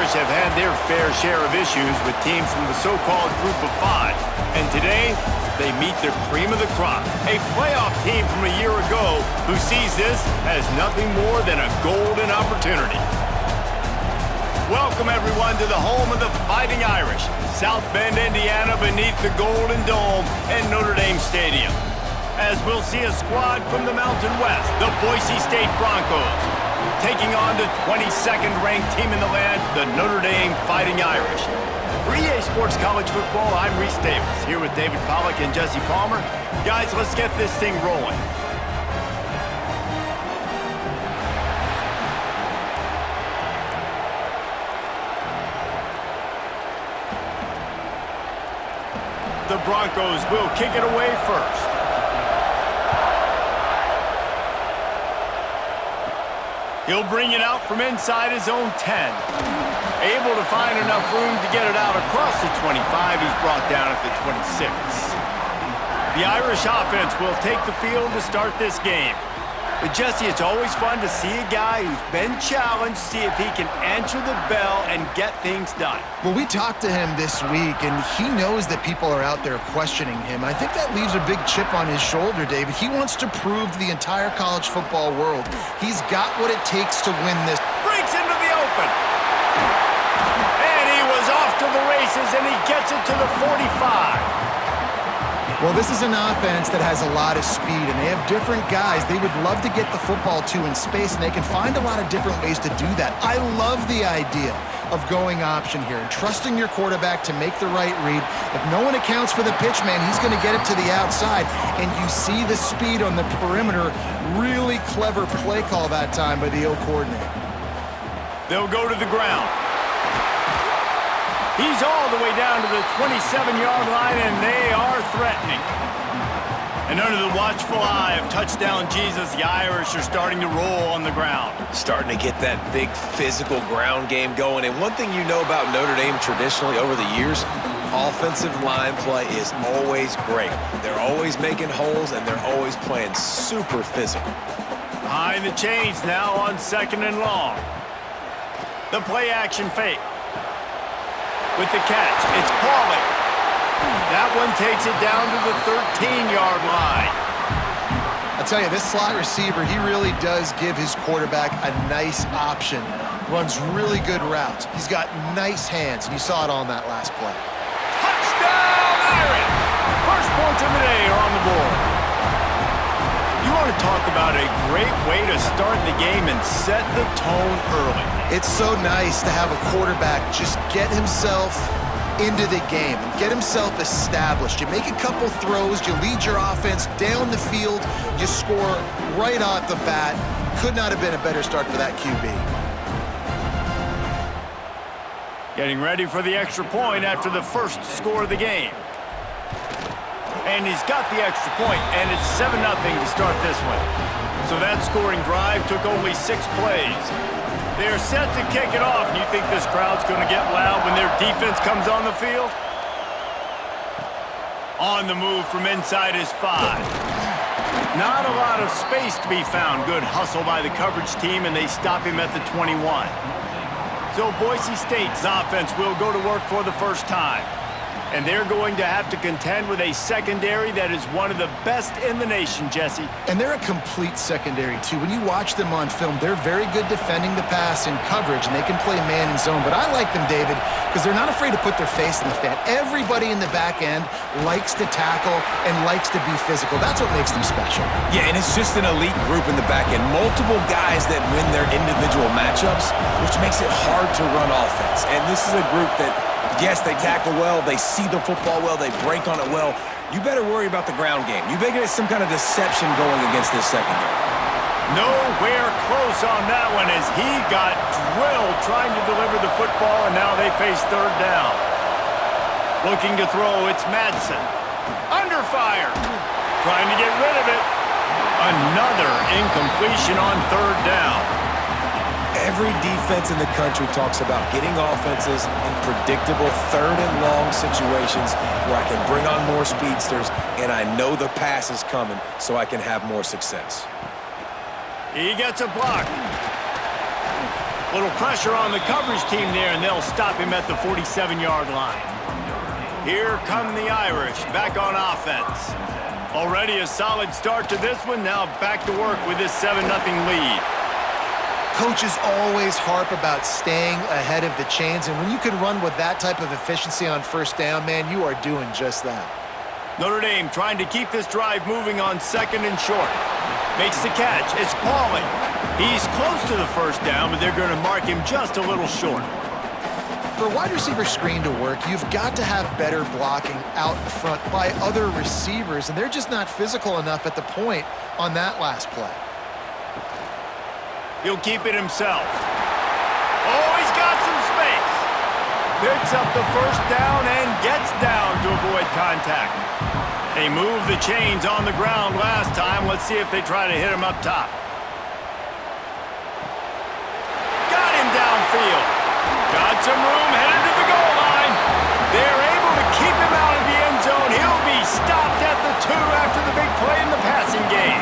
Irish have had their fair share of issues with teams from the so-called group of five. And today, they meet the cream of the crop, a playoff team from a year ago who sees this as nothing more than a golden opportunity. Welcome, everyone, to the home of the Fighting Irish, South Bend, Indiana, beneath the Golden Dome and Notre Dame Stadium. As we'll see a squad from the Mountain West, the Boise State Broncos, taking on the 22nd ranked team in the land, the Notre Dame Fighting Irish. For EA Sports College Football, I'm Reese Davis, here with David Pollack and Jesse Palmer. Guys, let's get this thing rolling. The Broncos will kick it away first. He'll bring it out from inside his own 10. Able to find enough room to get it out across the 25. He's brought down at the 26. The Irish offense will take the field to start this game. But Jesse, it's always fun to see a guy who's been challenged, see if he can answer the bell and get things done. Well, we talked to him this week, and he knows that people are out there questioning him. I think that leaves a big chip on his shoulder, David. He wants to prove to the entire college football world he's got what it takes to win this. Breaks into the open. And he was off to the races, and he gets it to the 45. Well, this is an offense that has a lot of speed, and they have different guys they would love to get the football to in space, and they can find a lot of different ways to do that. I love the idea of going option here and trusting your quarterback to make the right read. If no one accounts for the pitch, man, he's going to get it to the outside, and you see the speed on the perimeter. Really clever play call that time by the O coordinator. They'll go to the ground. He's all the way down to the 27-yard line, and they are threatening. And under the watchful eye of touchdown Jesus, the Irish are starting to roll on the ground. Starting to get that big physical ground game going. And one thing you know about Notre Dame traditionally over the years, offensive line play is always great. They're always making holes, and they're always playing super physical. Behind the chains now on 2nd and long. The play action fake. With the catch, it's Pauling. That one takes it down to the 13-yard line. I'll tell you, this slot receiver, he really does give his quarterback a nice option. Runs really good routes. He's got nice hands, and you saw it on that last play. Touchdown, Irish! First points of the day are on the board. You want to talk about a great way to start the game and set the tone early. It's so nice to have a quarterback just get himself into the game and get himself established. You make a couple throws, you lead your offense down the field, you score right off the bat. Could not have been a better start for that QB. Getting ready for the extra point after the first score of the game. And he's got the extra point, and it's 7-0 to start this one. So that scoring drive took only 6 plays. They're set to kick it off. You think this crowd's going to get loud when their defense comes on the field? On the move from inside his 5. Not a lot of space to be found. Good hustle by the coverage team, and they stop him at the 21. So Boise State's offense will go to work for the first time. And they're going to have to contend with a secondary that is one of the best in the nation, Jesse. And they're a complete secondary, too. When you watch them on film, they're very good defending the pass in coverage, and they can play man and zone. But I like them, David, because they're not afraid to put their face in the fan. Everybody in the back end likes to tackle and likes to be physical. That's what makes them special. Yeah, and it's just an elite group in the back end. Multiple guys that win their individual matchups, which makes it hard to run offense. And this is a group that, yes, they tackle well, they see the football well, they break on it well. You better worry about the ground game. You better get some kind of deception going against this secondary. Nowhere close on that one as he got drilled trying to deliver the football, and now they face 3rd down. Looking to throw, it's Madsen. Under fire. Trying to get rid of it. Another incompletion on 3rd down. Every defense in the country talks about getting offenses in predictable 3rd and long situations where I can bring on more speedsters and I know the pass is coming so I can have more success. He gets a block. Little pressure on the coverage team there, and they'll stop him at the 47-yard line. Here come the Irish, back on offense. Already a solid start to this one, now back to work with this 7-0 lead. Coaches always harp about staying ahead of the chains, and when you can run with that type of efficiency on first down, man, you are doing just that. Notre Dame trying to keep this drive moving on 2nd and short. Makes the catch. It's Pauling. He's close to the first down, but they're going to mark him just a little short. For a wide receiver screen to work, you've got to have better blocking out in front by other receivers, and they're just not physical enough at the point on that last play. He'll keep it himself. Oh, he's got some space. Picks up the first down and gets down to avoid contact. They moved the chains on the ground last time. Let's see if they try to hit him up top. Got him downfield. Got some room headed to the goal line. They're able to keep him out of the end zone. He'll be stopped at the 2 after the big play in the passing game.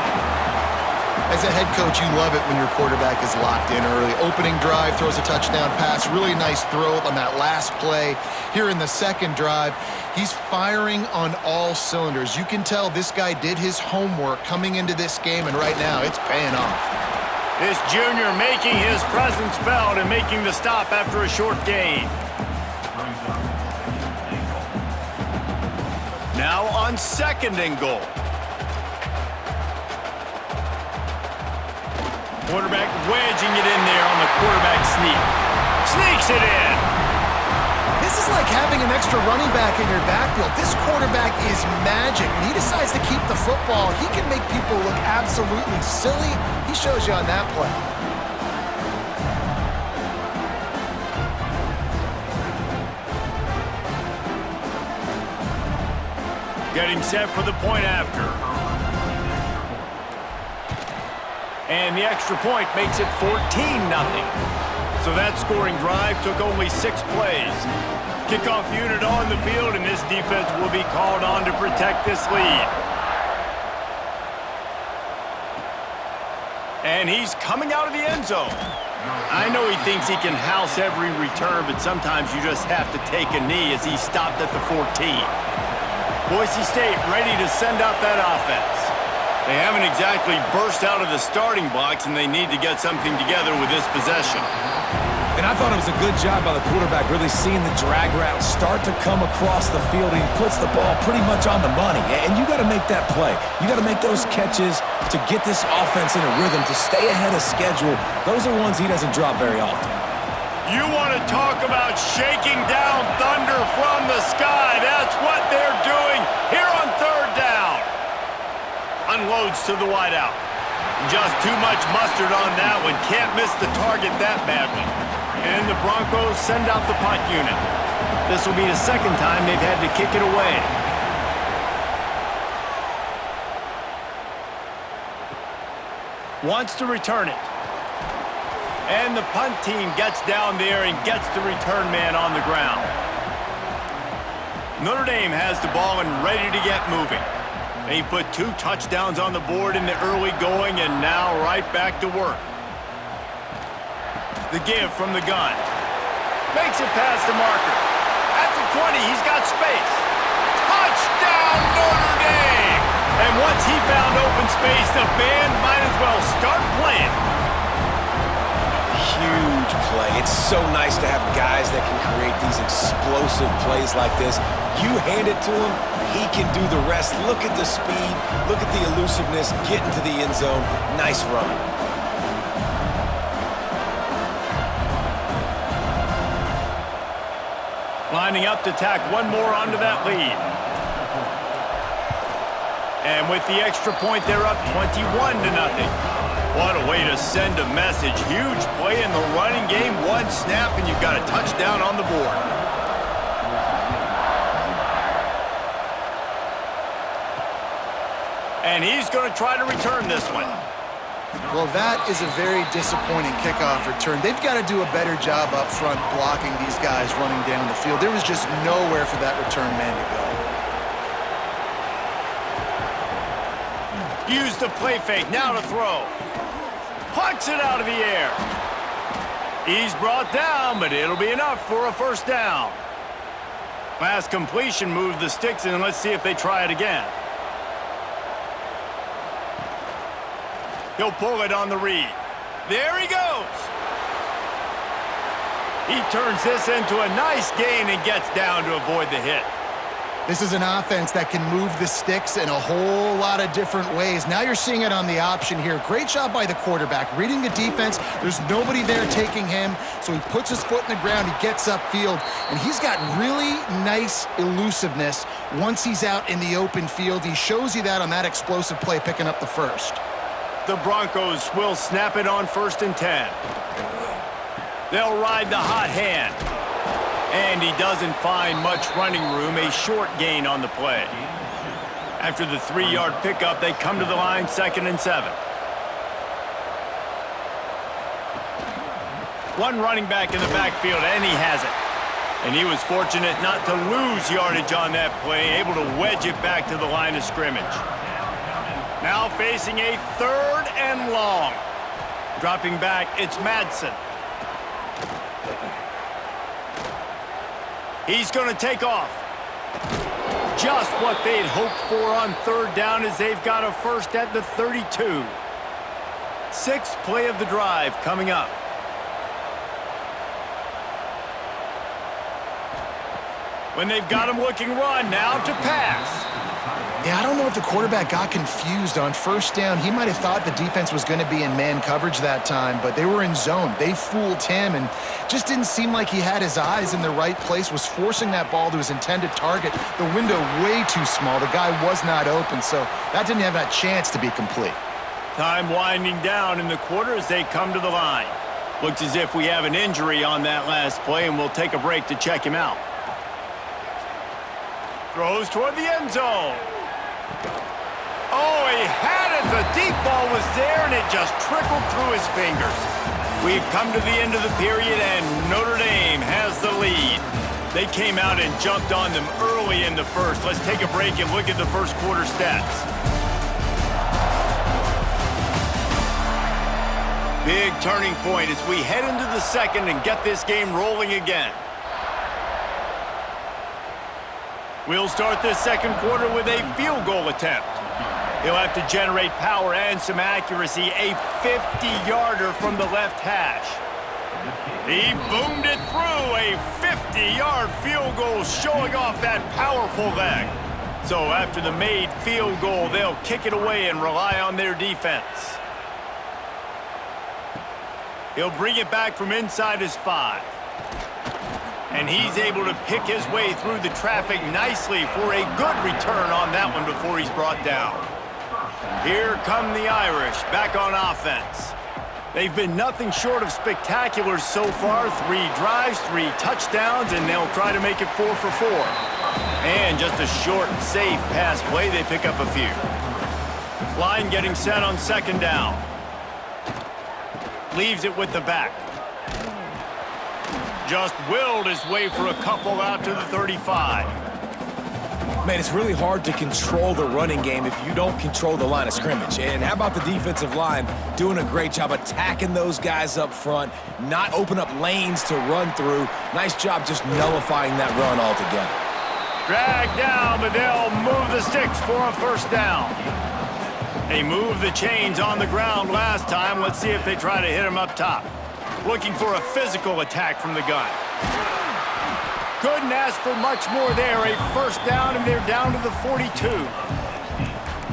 As a head coach, you love it when your quarterback is locked in early. Opening drive, throws a touchdown pass. Really nice throw on that last play. Here in the second drive, he's firing on all cylinders. You can tell this guy did his homework coming into this game, and right now it's paying off. This junior making his presence felt and making the stop after a short gain. Now on 2nd and goal. Quarterback wedging it in there on the quarterback sneak. Sneaks it in. This is like having an extra running back in your backfield. This quarterback is magic. When he decides to keep the football, he can make people look absolutely silly. He shows you on that play. Getting set for the point after. And the extra point makes it 14-0. So that scoring drive took only 6 plays. Kickoff unit on the field, and this defense will be called on to protect this lead. And he's coming out of the end zone. I know he thinks he can house every return, but sometimes you just have to take a knee as he stopped at the 14. Boise State ready to send out that offense. They haven't exactly burst out of the starting blocks, and they need to get something together with this possession. And I thought it was a good job by the quarterback, really seeing the drag route start to come across the field. He puts the ball pretty much on the money. And you got to make that play. You got to make those catches to get this offense in a rhythm, to stay ahead of schedule. Those are ones he doesn't drop very often. You want to talk about shaking down thunder from the sky. That's what they're doing here on 3rd down. Unloads to the wideout. Just too much mustard on that one. Can't miss the target that badly. And the Broncos send out the punt unit. This will be the 2nd time they've had to kick it away. Wants to return it. And the punt team gets down there and gets the return man on the ground. Notre Dame has the ball and ready to get moving. They put 2 touchdowns on the board in the early going, and now right back to work. The give from the gun. Makes it past the marker. At the 20, he's got space. Touchdown, Notre Dame! And once he found open space, the band might as well start playing. Huge play. It's so nice to have guys that can create these explosive plays like this. You hand it to him, he can do the rest. Look at the speed, look at the elusiveness, get into the end zone. Nice run. Lining up to tack one more onto that lead. And with the extra point, they're up 21-0. What a way to send a message. Huge play in the running game. 1 snap, and you've got a touchdown on the board. And he's going to try to return this one. Well, that is a very disappointing kickoff return. They've got to do a better job up front blocking these guys running down the field. There was just nowhere for that return man to go. Use the play fake, now to throw. Punts it out of the air. He's brought down, but it'll be enough for a first down. Last completion moved the sticks, and let's see if they try it again. He'll pull it on the read. There he goes. He turns this into a nice gain and gets down to avoid the hit. This is an offense that can move the sticks in a whole lot of different ways. Now you're seeing it on the option here. Great job by the quarterback. Reading the defense, there's nobody there taking him, so he puts his foot in the ground, he gets upfield, and he's got really nice elusiveness once he's out in the open field. He shows you that on that explosive play, picking up the first. The Broncos will snap it on 1st and 10. They'll ride the hot hand. And he doesn't find much running room, a short gain on the play. After the 3-yard pickup, they come to the line 2nd and 7. One running back in the backfield, and he has it. And he was fortunate not to lose yardage on that play, able to wedge it back to the line of scrimmage. Now facing a 3rd and long. Dropping back, it's Madsen. He's going to take off. Just what they'd hoped for on 3rd down as they've got a first at the 32. 6th play of the drive coming up. When they've got him looking run, now to pass. Yeah, I don't know if the quarterback got confused on 1st down. He might have thought the defense was going to be in man coverage that time, but they were in zone. They fooled him and just didn't seem like he had his eyes in the right place, was forcing that ball to his intended target. The window way too small. The guy was not open, so that didn't have that chance to be complete. Time winding down in the quarter as they come to the line. Looks as if we have an injury on that last play, and we'll take a break to check him out. Throws toward the end zone. Oh, he had it. The deep ball was there, and it just trickled through his fingers. We've come to the end of the period, and Notre Dame has the lead. They came out and jumped on them early in the first. Let's take a break and look at the first quarter stats. Big turning point as we head into the second and get this game rolling again. We'll start this second quarter with a field goal attempt. He'll have to generate power and some accuracy, a 50-yarder from the left hash. He boomed it through, a 50-yard field goal showing off that powerful leg. So after the made field goal, they'll kick it away and rely on their defense. He'll bring it back from inside his 5. And he's able to pick his way through the traffic nicely for a good return on that one before he's brought down. Here come the Irish back on offense. They've been nothing short of spectacular so far. 3 drives, 3 touchdowns, and they'll try to make it 4 for 4. And just a short, safe pass play, they pick up a few. Line getting set on 2nd down. Leaves it with the back. Just willed his way for a couple out to the 35. Man, it's really hard to control the running game if you don't control the line of scrimmage. And how about the defensive line doing a great job attacking those guys up front, not open up lanes to run through. Nice job just nullifying that run altogether. Dragged down, but they'll move the sticks for a first down. They moved the chains on the ground last time. Let's see if they try to hit him up top. Looking for a physical attack from the gun. Couldn't ask for much more there. A first down, and they're down to the 42.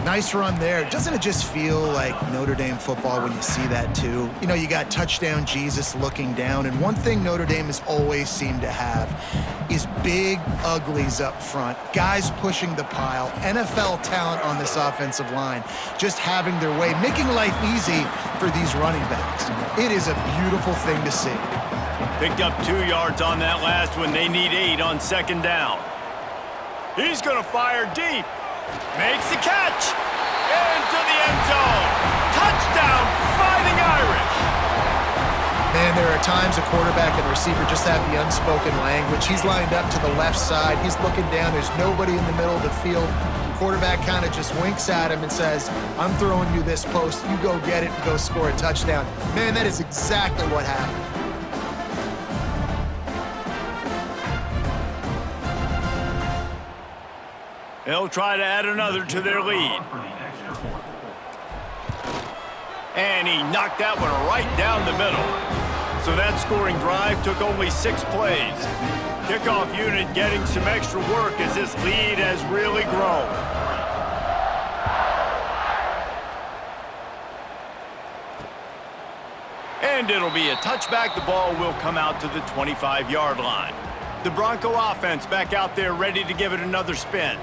Nice run there. Doesn't it just feel like Notre Dame football when you see that too? You know, you got touchdown Jesus looking down, and one thing Notre Dame has always seemed to have is big uglies up front, guys pushing the pile, NFL talent on this offensive line, just having their way, making life easy for these running backs. It is a beautiful thing to see. Picked up 2 yards on that last one. They need 8 on 2nd down. He's going to fire deep. Makes the catch. Into the end zone. Touchdown, Fighting Irish. Man, there are times a quarterback and receiver just have the unspoken language. He's lined up to the left side. He's looking down. There's nobody in the middle of the field. The quarterback kind of just winks at him and says, I'm throwing you this post. You go get it and go score a touchdown. Man, that is exactly what happened. They'll try to add another to their lead. And he knocked that one right down the middle. So that scoring drive took only 6 plays. Kickoff unit getting some extra work as this lead has really grown. And it'll be a touchback. The ball will come out to the 25-yard line. The Bronco offense back out there ready to give it another spin.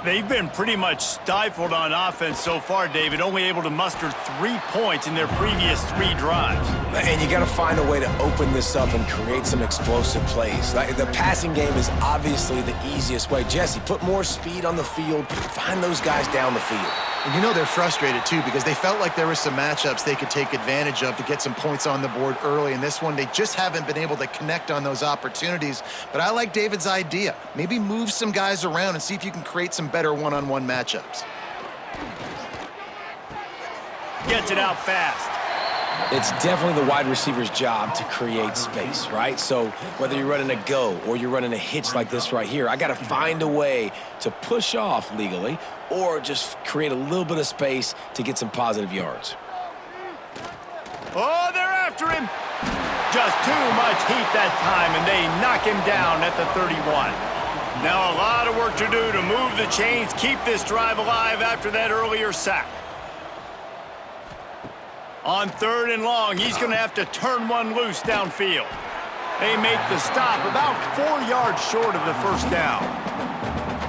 They've been pretty much stifled on offense so far, David, only able to muster 3 points in their previous 3 drives. And you got to find a way to open this up and create some explosive plays. The passing game is obviously the easiest way. Jesse, put more speed on the field, find those guys down the field. And you know they're frustrated, too, because they felt like there were some matchups they could take advantage of to get some points on the board early. In this one, they just haven't been able to connect on those opportunities. But I like David's idea. Maybe move some guys around and see if you can create some better one-on-one matchups. Gets it out fast. It's definitely the wide receiver's job to create space, right? So whether you're running a go or you're running a hitch like this right here, I got to find a way to push off legally or just create a little bit of space to get some positive yards. Oh, they're after him. Just too much heat that time, and they knock him down at the 31. Now a lot of work to do to move the chains, keep this drive alive after that earlier sack. On 3rd and long, he's going to have to turn one loose downfield. They make the stop about 4 yards short of the first down.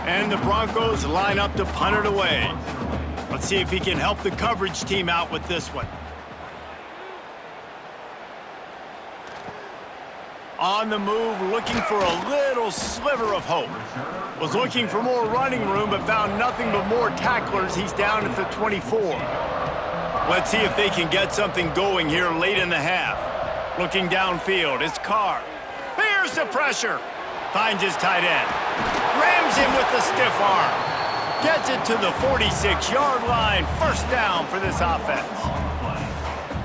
And the Broncos line up to punt it away. Let's see if he can help the coverage team out with this one. On the move, looking for a little sliver of hope. Was looking for more running room, but found nothing but more tacklers. He's down at the 24. Let's see if they can get something going here late in the half. Looking downfield, it's Carr. Here's the pressure. Finds his tight end. Rams him with the stiff arm. Gets it to the 46-yard line. First down for this offense.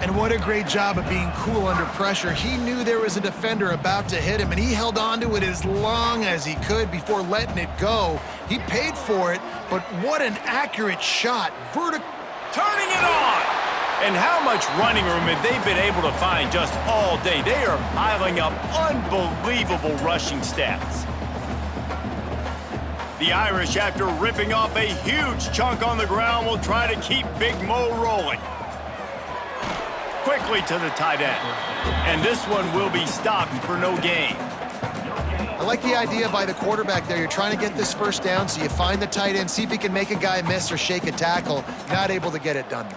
And what a great job of being cool under pressure. He knew there was a defender about to hit him, and he held on to it as long as he could before letting it go. He paid for it, but what an accurate shot. Turning it on! And how much running room have they been able to find just all day? They are piling up unbelievable rushing stats. The Irish, after ripping off a huge chunk on the ground, will try to keep Big Mo rolling. Quickly to the tight end. And this one will be stopped for no gain. I like the idea by the quarterback there. You're trying to get this first down, so you find the tight end, see if he can make a guy miss or shake a tackle. Not able to get it done, though.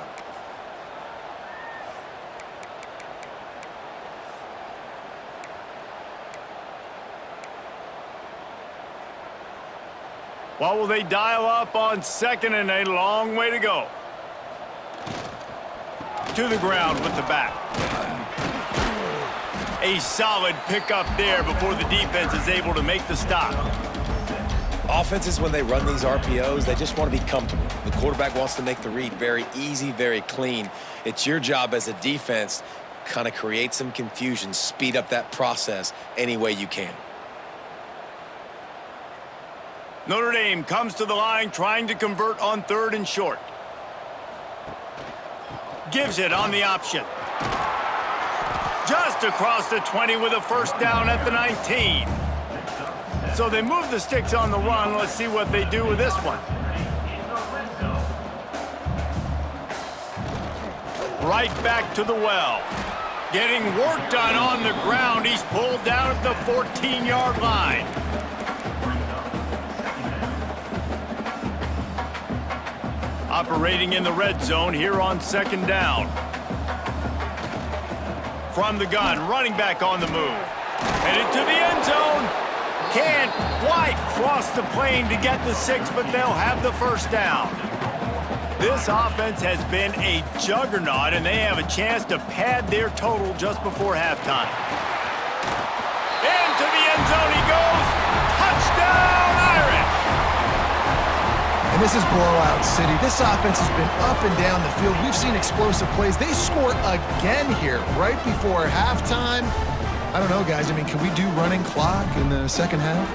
What will they dial up on 2nd and a long way to go? To the ground with the back. A solid pickup there before the defense is able to make the stop. Offenses, when they run these RPOs, they just want to be comfortable. The quarterback wants to make the read very easy, very clean. It's your job as a defense, kind of create some confusion, speed up that process any way you can. Notre Dame comes to the line trying to convert on 3rd and short. Gives it on the option. Just across the 20 with a first down at the 19. So they move the sticks on the run. Let's see what they do with this one. Right back to the well. Getting work done on the ground. He's pulled down at the 14-yard line. Operating in the red zone here on 2nd down. From the gun, running back on the move. Headed to the end zone. Can't quite cross the plane to get the 6, but they'll have the first down. This offense has been a juggernaut, and they have a chance to pad their total just before halftime. Into the end zone he goes. Touchdown, Irish! And this is blowout city. This offense has been up and down the field. We've seen explosive plays. They score again here right before halftime. I don't know, guys. I mean, can we do running clock in the second half?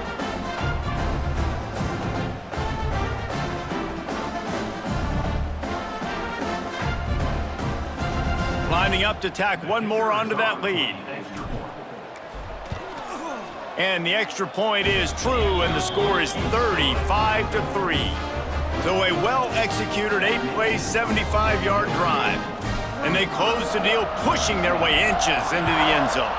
lining up to tack one more onto that lead. And the extra point is true, and the score is 35-3. So a well-executed 8-play, 75-yard drive. And they close the deal, pushing their way inches into the end zone.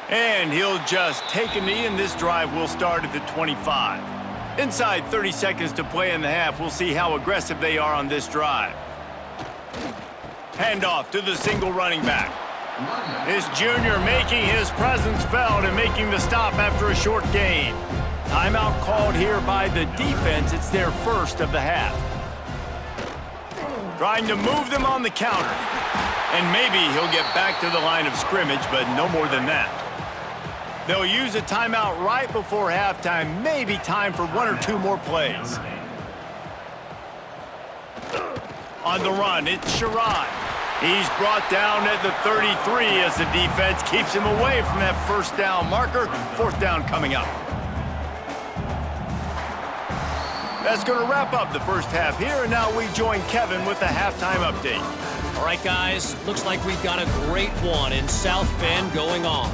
And he'll just take a knee, and this drive will start at the 25. Inside 30 seconds to play in the half, we'll see how aggressive they are on this drive. Handoff to the single running back. This junior making his presence felt and making the stop after a short gain. Timeout called here by the defense. It's their first of the half. Trying to move them on the counter. And maybe he'll get back to the line of scrimmage, but no more than that. They'll use a timeout right before halftime, maybe time for one or two more plays. On the run, it's Sherrod. He's brought down at the 33 as the defense keeps him away from that first down marker. Fourth down coming up. That's going to wrap up the first half here, and now we join Kevin with the halftime update. All right, guys, looks like we've got a great one in South Bend going on.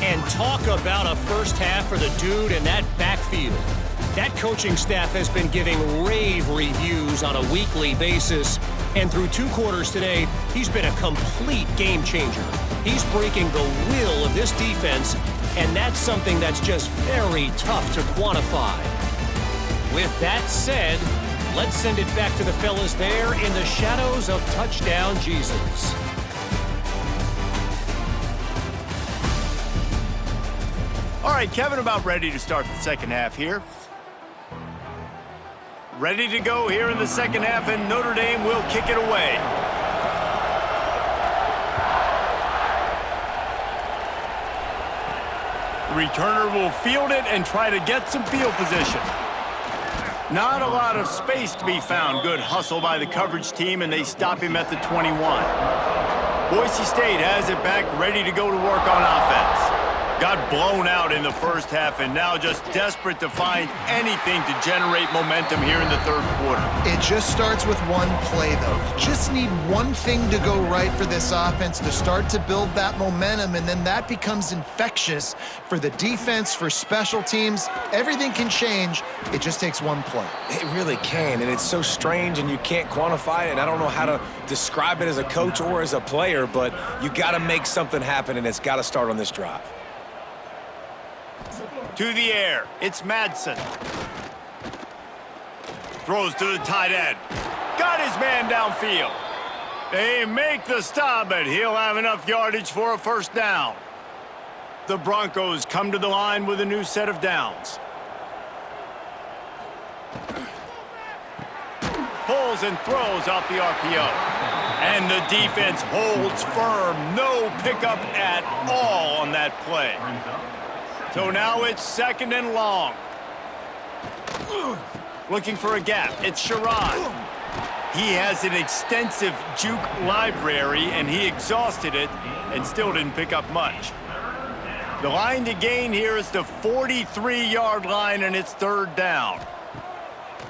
And talk about a first half for the dude in that backfield. That coaching staff has been giving rave reviews on a weekly basis. And through 2 quarters today, he's been a complete game changer. He's breaking the will of this defense, and that's something that's just very tough to quantify. With that said, let's send it back to the fellas there in the shadows of Touchdown Jesus. All right, Kevin, about ready to start the second half here. Ready to go here in the second half, and Notre Dame will kick it away. The returner will field it and try to get some field position. Not a lot of space to be found. Good hustle by the coverage team, and they stop him at the 21. Boise State has it back, ready to go to work on offense. Got blown out in the first half, and now just desperate to find anything to generate momentum here in the third quarter. It just starts with one play, though. You just need one thing to go right for this offense to start to build that momentum, and then that becomes infectious for the defense, for special teams. Everything can change. It just takes one play. It really can, and it's so strange, and you can't quantify it, and I don't know how to describe it as a coach or as a player, but you got to make something happen, and it's got to start on this drive. To the air, it's Madsen. Throws to the tight end. Got his man downfield. They make the stop, but he'll have enough yardage for a first down. The Broncos come to the line with a new set of downs. Pulls and throws off the RPO. And the defense holds firm. No pickup at all on that play. So now it's second and long. Looking for a gap. It's Sherrod. He has an extensive juke library, and he exhausted it and still didn't pick up much. The line to gain here is the 43-yard line, and it's third down.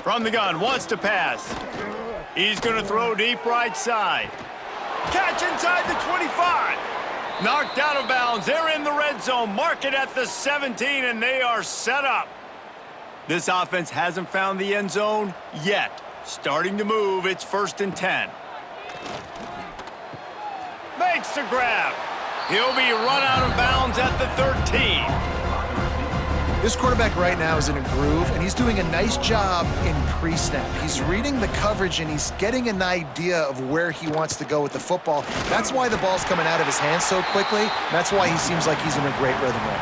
From the gun, wants to pass. He's going to throw deep right side. Catch inside the 25. Knocked out of bounds. They're in the red zone. Mark it at the 17, and they are set up. This offense hasn't found the end zone yet. Starting to move. It's 1st and 10. Makes the grab. He'll be run out of bounds at the 13. This quarterback right now is in a groove, and he's doing a nice job in pre-snap. He's reading the coverage, and he's getting an idea of where he wants to go with the football. That's why the ball's coming out of his hands so quickly. That's why he seems like he's in a great rhythm right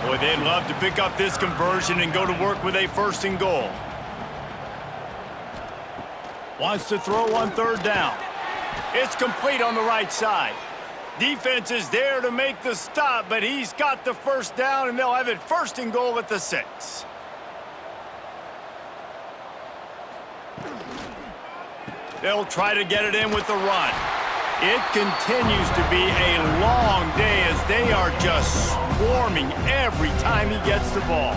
now. Boy, they'd love to pick up this conversion and go to work with a 1st and goal. Wants to throw on third down. It's complete on the right side. Defense is there to make the stop, but he's got the first down, and they'll have it 1st and goal at the 6. They'll try to get it in with the run. It continues to be a long day as they are just swarming every time he gets the ball.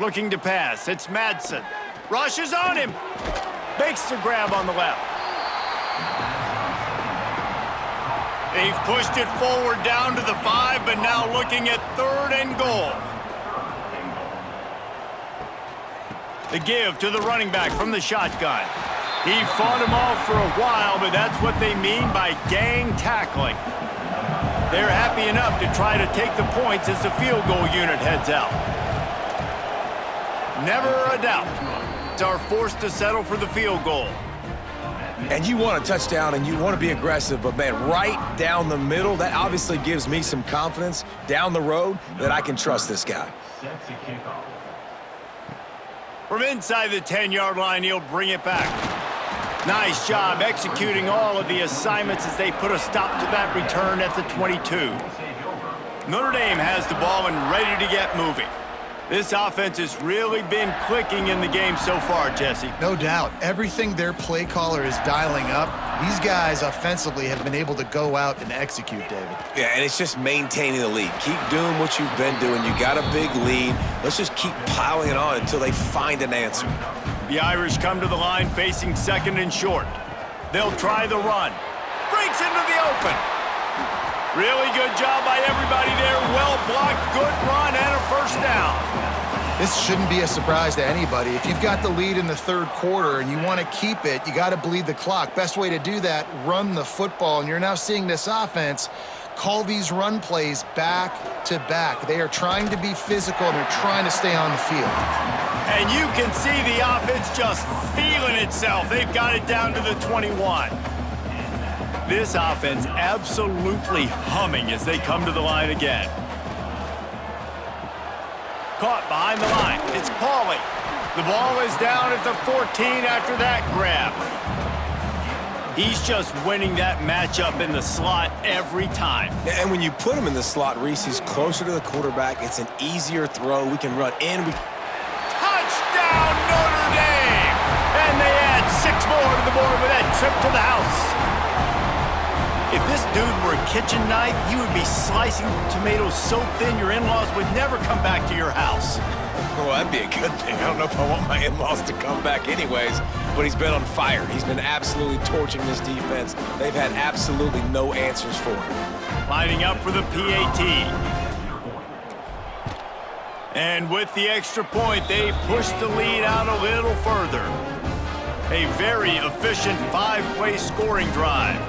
Looking to pass. It's Madsen. Rushes on him. Makes the grab on the left. They've pushed it forward down to the 5, but now looking at 3rd and goal. The give to the running back from the shotgun. He fought him off for a while, but that's what they mean by gang tackling. They're happy enough to try to take the points as the field goal unit heads out. Never a doubt. Are forced to settle for the field goal. And you want a touchdown and you want to be aggressive, but man, right down the middle, that obviously gives me some confidence down the road that I can trust this guy. From inside the 10-yard line, he'll bring it back. Nice job executing all of the assignments as they put a stop to that return at the 22. Notre Dame has the ball and ready to get moving. This offense has really been clicking in the game so far, Jesse. No doubt. Everything their play caller is dialing up, these guys offensively have been able to go out and execute, David. Yeah, and it's just maintaining the lead. Keep doing what you've been doing. You got a big lead. Let's just keep piling it on until they find an answer. The Irish come to the line facing 2nd and short. They'll try the run. Breaks into the open. Really good job by everybody there. Well blocked, good run, and a first down. This shouldn't be a surprise to anybody. If you've got the lead in the 3rd quarter and you want to keep it, you got to bleed the clock. Best way to do that, run the football. And you're now seeing this offense call these run plays back to back. They are trying to be physical and they're trying to stay on the field. And you can see the offense just feeling itself. They've got it down to the 21. This offense absolutely humming as they come to the line again. Caught behind the line. It's Pauly. The ball is down at the 14 after that grab. He's just winning that matchup in the slot every time. And when you put him in the slot, Reese, he's closer to the quarterback. It's an easier throw. We can run in. Touchdown, Notre Dame! And they add 6 more to the board with that trip to the house. If this dude were a kitchen knife, you would be slicing tomatoes so thin your in-laws would never come back to your house. Well, that'd be a good thing. I don't know if I want my in-laws to come back anyways, but he's been on fire. He's been absolutely torching this defense. They've had absolutely no answers for him. Lining up for the PAT. And with the extra point, they push the lead out a little further. A very efficient 5-play scoring drive.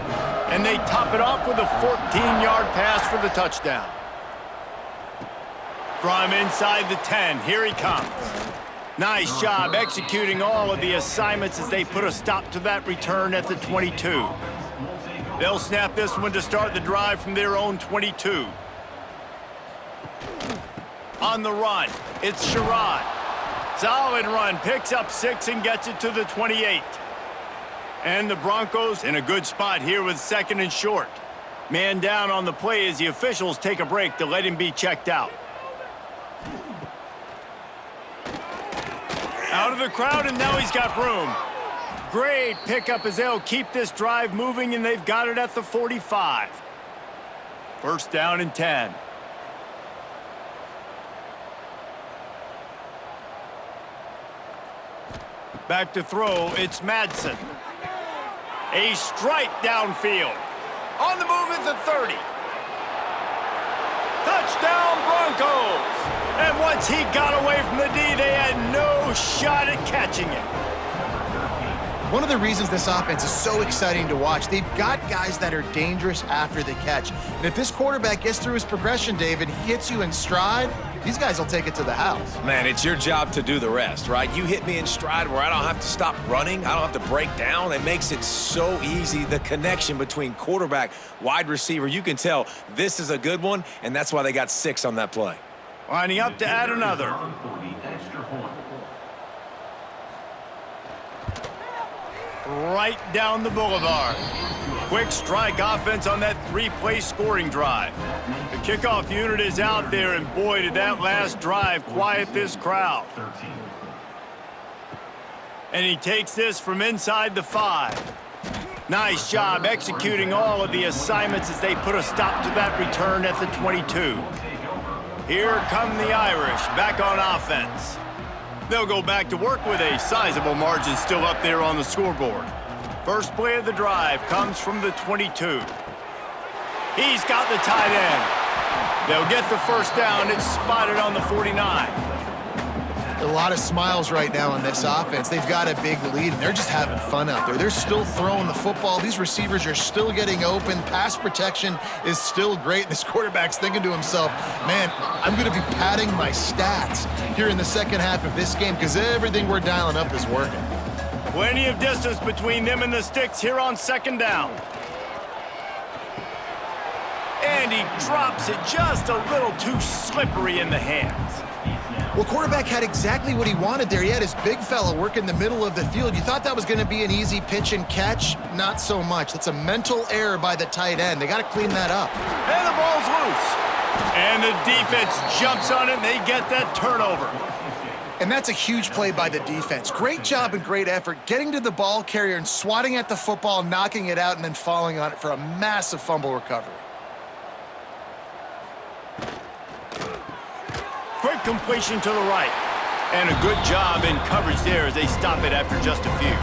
And they top it off with a 14-yard pass for the touchdown. From inside the 10, here he comes. Nice job executing all of the assignments as they put a stop to that return at the 22. They'll snap this one to start the drive from their own 22. On the run, it's Sherrod. Solid run, picks up 6 and gets it to the 28. And the Broncos in a good spot here with 2nd and short. Man down on the play as the officials take a break to let him be checked out. Out of the crowd, and now he's got room. Great pickup as they'll keep this drive moving, and they've got it at the 45. First down and 10. Back to throw, it's Madsen. A strike downfield. On the move at the 30. Touchdown, Broncos! And once he got away from the D, they had no shot at catching it. One of the reasons this offense is so exciting to watch, they've got guys that are dangerous after the catch. And if this quarterback gets through his progression, David, hits you in stride, these guys will take it to the house. Man, it's your job to do the rest, right? You hit me in stride where I don't have to stop running. I don't have to break down. It makes it so easy, the connection between quarterback, wide receiver. You can tell this is a good one, and that's why they got 6 on that play. Lining up to add another. Right down the boulevard. Quick strike offense on that 3-play scoring drive. The kickoff unit is out there, and boy, did that last drive quiet this crowd. And he takes this from inside the 5. Nice job executing all of the assignments as they put a stop to that return at the 22. Here come the Irish back on offense. They'll go back to work with a sizable margin still up there on the scoreboard. First play of the drive comes from the 22. He's got the tight end. They'll get the first down. It's spotted on the 49. A lot of smiles right now on this offense. They've got a big lead, and they're just having fun out there. They're still throwing the football. These receivers are still getting open. Pass protection is still great. This quarterback's thinking to himself, man, I'm going to be padding my stats here in the second half of this game because everything we're dialing up is working. Plenty of distance between them and the sticks here on second down. And he drops it just a little too slippery in the hands. Well, quarterback had exactly what he wanted there. He had his big fella work in the middle of the field. You thought that was going to be an easy pitch and catch? Not so much. That's a mental error by the tight end. They got to clean that up. And the ball's loose. And the defense jumps on it, and they get that turnover. And that's a huge play by the defense. Great job and great effort getting to the ball carrier and swatting at the football, knocking it out, and then falling on it for a massive fumble recovery. Quick completion to the right. And a good job in coverage there as they stop it after just a few.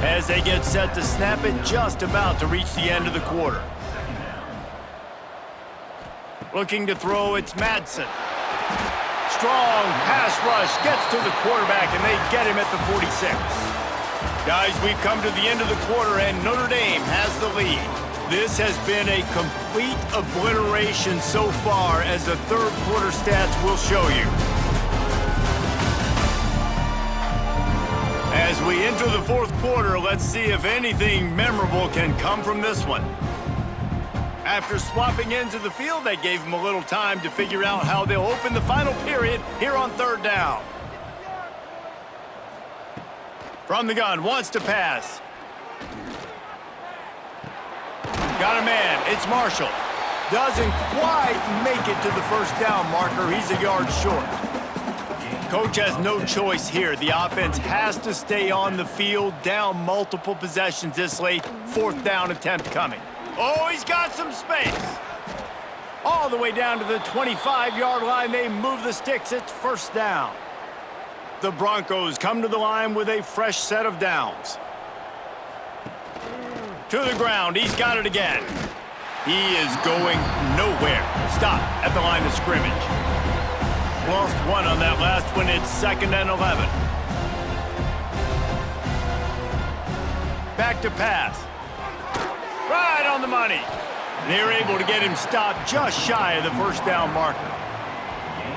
As they get set to snap it, just about to reach the end of the quarter. Looking to throw, it's Madsen. Strong pass rush gets to the quarterback, and they get him at the 46. Guys, we've come to the end of the quarter, and Notre Dame has the lead. This has been a complete obliteration so far, as the third quarter stats will show you. As we enter the fourth quarter, let's see if anything memorable can come from this one. After swapping ends of the field, that gave them a little time to figure out how they'll open the final period here on third down. From the gun, wants to pass. Got a man, it's Marshall. Doesn't quite make it to the first down marker. He's a yard short. Coach has no choice here. The offense has to stay on the field, down multiple possessions this late. Fourth down attempt coming. Oh, he's got some space. All the way down to the 25-yard line. They move the sticks. It's first down. The Broncos come to the line with a fresh set of downs. To the ground. He's got it again. He is going nowhere. Stop at the line of scrimmage. Lost one on that last one. It's 2nd and 11. Back to pass. Right on the money. They're able to get him stopped just shy of the first down marker.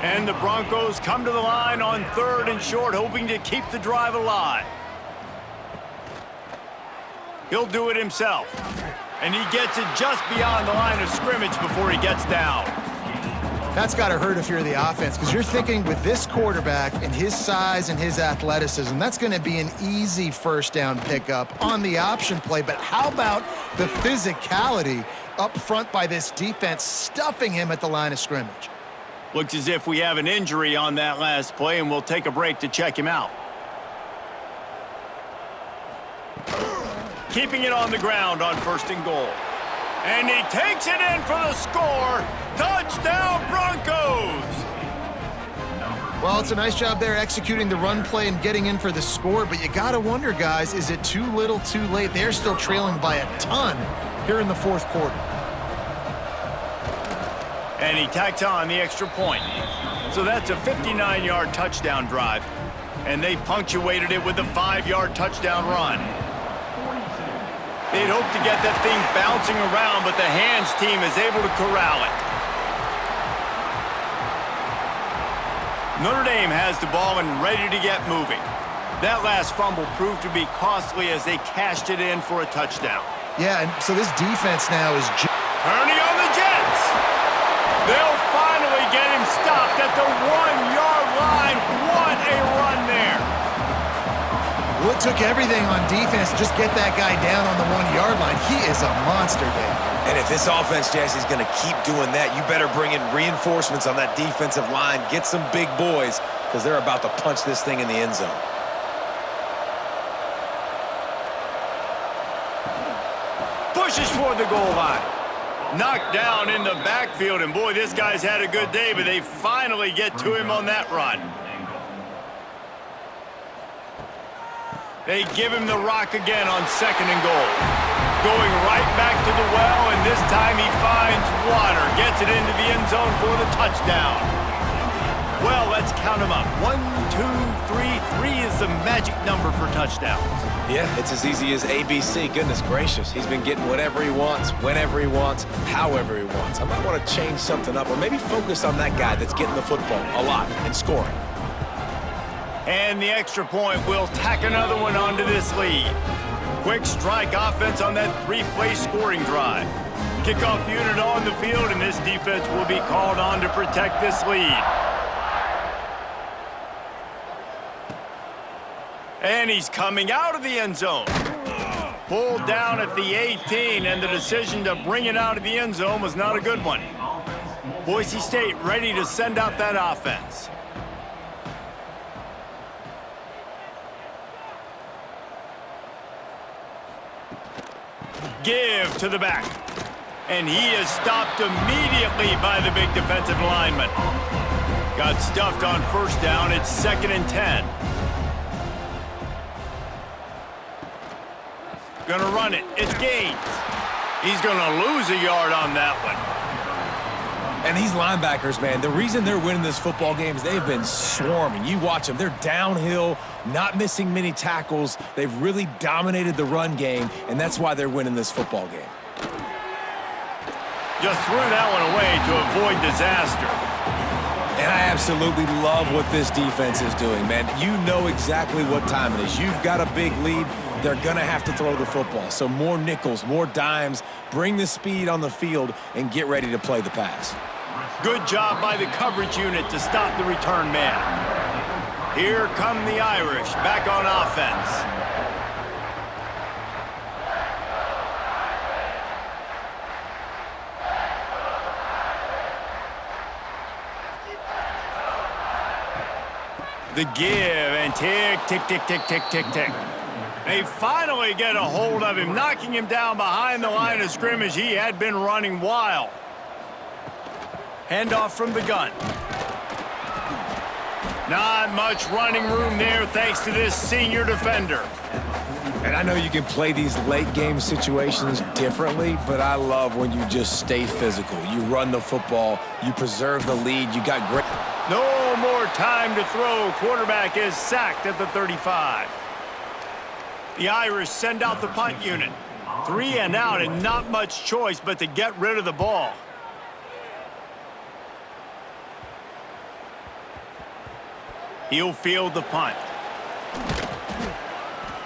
And the Broncos come to the line on 3rd and short, hoping to keep the drive alive. He'll do it himself. And he gets it just beyond the line of scrimmage before he gets down. That's got to hurt if you're the offense, because you're thinking with this quarterback and his size and his athleticism, that's going to be an easy first down pickup on the option play. But how about the physicality up front by this defense, stuffing him at the line of scrimmage? Looks as if we have an injury on that last play, and we'll take a break to check him out. Keeping it on the ground on 1st and goal. And he takes it in for the score. Touchdown, Broncos! Well, it's a nice job there executing the run play and getting in for the score, but you got to wonder, guys, is it too little too late? They're still trailing by a ton here in the fourth quarter. And he tacks on the extra point. So that's a 59-yard touchdown drive. And they punctuated it with a 5-yard touchdown run. They'd hope to get that thing bouncing around, but the hands team is able to corral it. Notre Dame has the ball and ready to get moving. That last fumble proved to be costly as they cashed it in for a touchdown. Yeah, and so this defense now is turning on the Jets. They'll finally get him stopped at the 1-yard line. What a run there. Well, it took everything on defense to just get that guy down on the 1-yard line. He is a monster, Dave. And if this offense, Jesse, is going to keep doing that, you better bring in reinforcements on that defensive line. Get some big boys, because they're about to punch this thing in the end zone. Pushes for the goal line. Knocked down in the backfield, and boy, this guy's had a good day, but they finally get to him on that run. They give him the rock again on 2nd and goal. Going right back to the well, and this time he finds water. Gets it into the end zone for the touchdown. Well, let's count them up. 1, 2, 3. 3 is the magic number for touchdowns. Yeah, it's as easy as ABC. Goodness gracious. He's been getting whatever he wants, whenever he wants, however he wants. I might want to change something up or maybe focus on that guy that's getting the football a lot and scoring. And the extra point will tack another one onto this lead. Quick strike offense on that 3-play scoring drive. Kickoff unit on the field, and this defense will be called on to protect this lead. And he's coming out of the end zone. Pulled down at the 18, and the decision to bring it out of the end zone was not a good one. Boise State ready to send out that offense. Give to the back. And he is stopped immediately by the big defensive lineman. Got stuffed on 1st down. It's 2nd and 10. Gonna run it. It's Gaines. He's gonna lose a yard on that one. And these linebackers, man, the reason they're winning this football game is they've been swarming. You watch them. They're downhill, not missing many tackles. They've really dominated the run game, and that's why they're winning this football game. Just threw that one away to avoid disaster. And I absolutely love what this defense is doing, man. You know exactly what time it is. You've got a big lead. They're going to have to throw the football. So more nickels, more dimes, bring the speed on the field, and get ready to play the pass. Good job by the coverage unit to stop the return man. Here come the Irish, back on offense. The give, and tick, tick, tick, tick, tick, tick, tick. They finally get a hold of him, knocking him down behind the line of scrimmage. He had been running wild. Handoff from the gun. Not much running room there thanks to this senior defender. And I know you can play these late game situations differently, but I love when you just stay physical. You run the football, you preserve the lead, you got great... No more time to throw. Quarterback is sacked at the 35. The Irish send out the punt unit. 3 and out, and not much choice but to get rid of the ball. He'll field the punt.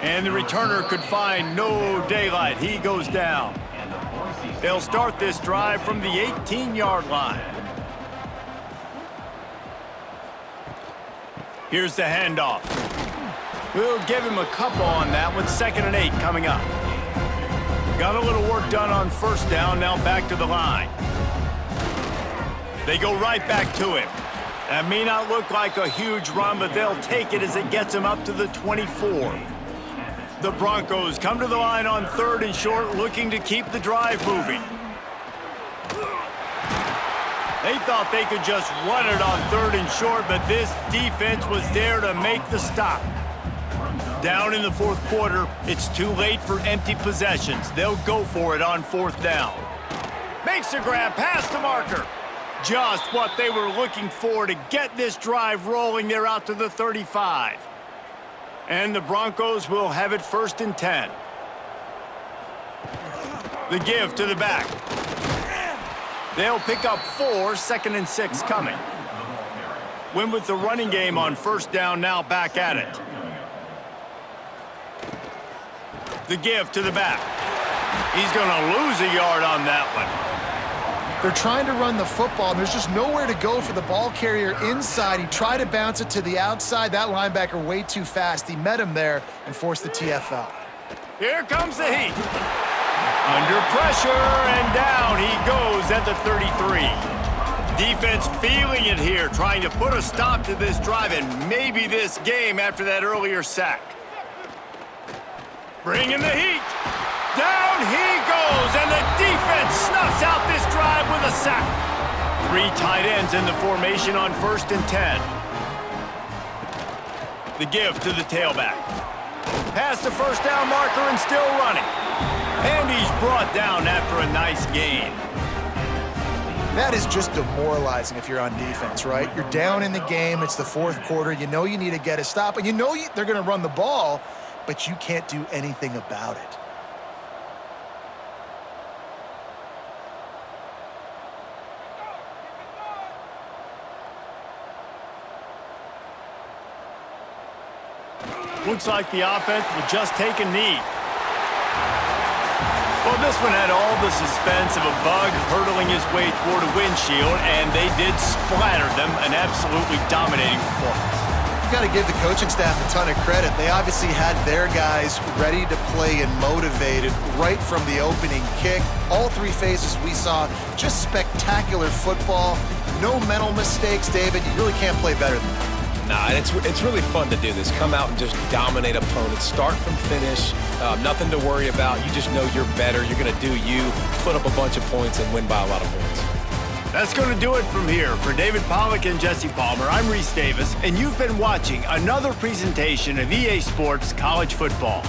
And the returner could find no daylight. He goes down. They'll start this drive from the 18-yard line. Here's the handoff. We'll give him a couple on that one. 2nd and 8 coming up. Got a little work done on 1st down. Now back to the line. They go right back to him. That may not look like a huge run, but they'll take it as it gets him up to the 24. The Broncos come to the line on 3rd and short, looking to keep the drive moving. They thought they could just run it on 3rd and short, but this defense was there to make the stop. Down in the 4th quarter, it's too late for empty possessions. They'll go for it on 4th down. Makes the grab past the marker. Just what they were looking for to get this drive rolling. They're out to the 35. And the Broncos will have it 1st and 10. The give to the back. They'll pick up 4, 2nd and 6 coming. Win with the running game on 1st down, now back at it. The give to the back. He's going to lose a yard on that one. They're trying to run the football, and there's just nowhere to go for the ball carrier inside. He tried to bounce it to the outside. That linebacker way too fast. He met him there and forced the TFL. Here comes the heat. Under pressure, and down he goes at the 33. Defense feeling it here, trying to put a stop to this drive and maybe this game after that earlier sack. Bringing the heat. Down he goes, and the defense snuffs out this drive with a sack. 3 tight ends in the formation on 1st and 10. The give to the tailback. Past the first down marker and still running. And he's brought down after a nice gain. That is just demoralizing if you're on defense, right? You're down in the game. It's the fourth quarter. You know you need to get a stop, and you know they're going to run the ball, but you can't do anything about it. Looks like the offense will just take a knee. Well, this one had all the suspense of a bug hurtling his way toward a windshield, and they did splatter them, an absolutely dominating performance. You got to give the coaching staff a ton of credit. They obviously had their guys ready to play and motivated right from the opening kick. All three phases we saw, just spectacular football. No mental mistakes, David. You really can't play better than that. Nah, and it's really fun to do this. Come out and just dominate opponents. Start from finish. Nothing to worry about. You just know you're better. You're going to do you, put up a bunch of points, and win by a lot of points. That's going to do it from here. For David Pollack and Jesse Palmer, I'm Reese Davis, and you've been watching another presentation of EA Sports College Football.